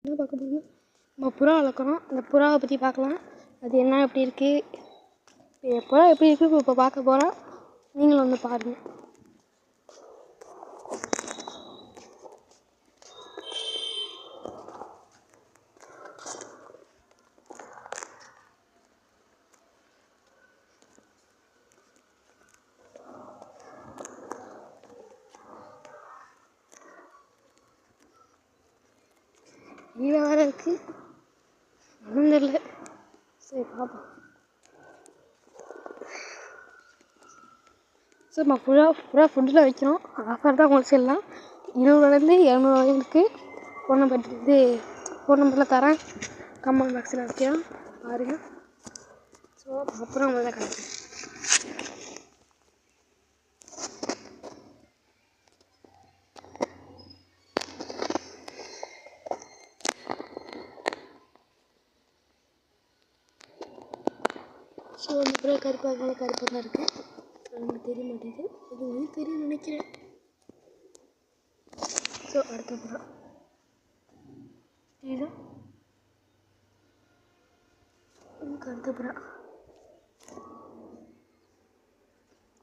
என்ன பார்க்க போகிறோம், நம்ம புறா வளர்க்குறோம். அந்த புறாவை பற்றி பார்க்கலாம். அது என்ன எப்படி இருக்குது, புறா எப்படி இருக்குது இப்போ பார்க்க போகிறோம். நீங்களும் வந்து பாருங்கள். கீழே வேறு இருக்குது, ஒன்றும் தெரியல. சரி பார்ப்போம். சார் நம்ம புறா ஃபுட்டில் வைக்கிறோம். ஆஃபர் தான் உங்களுக்கு சொல்லலாம். 20 200 வரைக்கும் ஃபோன் நம்பரில் தரேன். கமெண்ட் பாக்ஸில் வைக்கிறோம் பாருங்கள். ஸோ அப்புறம் உங்களை தான் கிடைக்கும். ஸோ அந்த புறா கருப்பாக தான் இருக்குது. நமக்கு தெரிய மாட்டேங்குது, இது வந்து தெரியும் நினைக்கிறேன். ஸோ அடுத்த புறா இதுதான் நமக்கு அடுத்த புறா.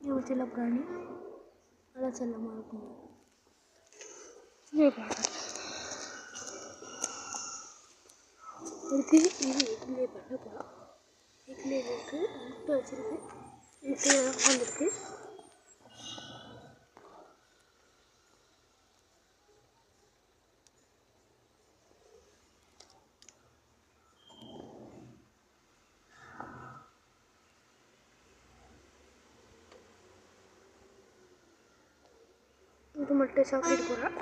இது ஒரு செல்ல பிராணி, நல்லா செல்லமாக இருக்கும். அடுத்து இது எக்லே பண்ண புறா. எக்லே இருக்குது, முட்டை வச்சுருக்கு, முட்டையெல்லாம் உட்காந்துருக்கு. இது மட்டும் சாப்பிட்டு போகிறேன்.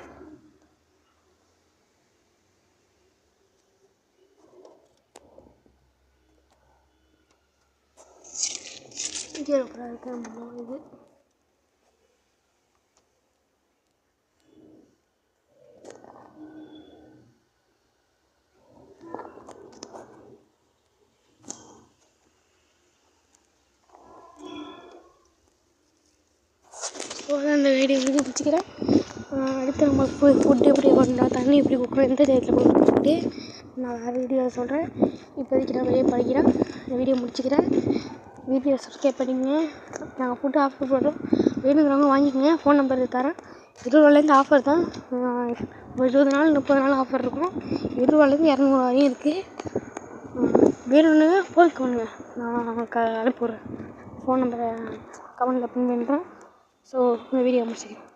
இங்கே அப்புறம் இருக்க இது அந்த வீடியோ வந்து பிடிச்சிக்கிறேன். அடுத்து நம்ம ஃபுட்டு எப்படி பண்ணலாம், தண்ணி எப்படி கொடுக்கணும், எந்த டேட்டில் கொடுக்கணுன்ட்டு நான் வேறு வீடியோவில் சொல்கிறேன். இப்போதைக்கு நான் வெளியே படிக்கிறேன். இந்த வீடியோ முடிச்சுக்கிறேன். வீடியோ சப்ஸ்கிரைப் பண்ணிங்க. நாங்கள் ஃபுட்டு ஆஃபர் போடுறோம், வேணுங்கிறவங்க வாங்கிக்கோங்க. ஃபோன் நம்பர் தரேன். 20 ஆஃபர் தான். 20 நாள் 30 நாள் ஆஃபர் இருக்கும். 20 200 வரையும் இருக்குது. வேணும்னு ஃபோன் பண்ணுங்க, நான் அனுப்பிவிட்றேன். ஃபோன் நம்பரை கமெண்ட்டில் பின் பண்ணுறேன். ஸோ இந்த வீடியோ முடிச்சுக்கிறேன்.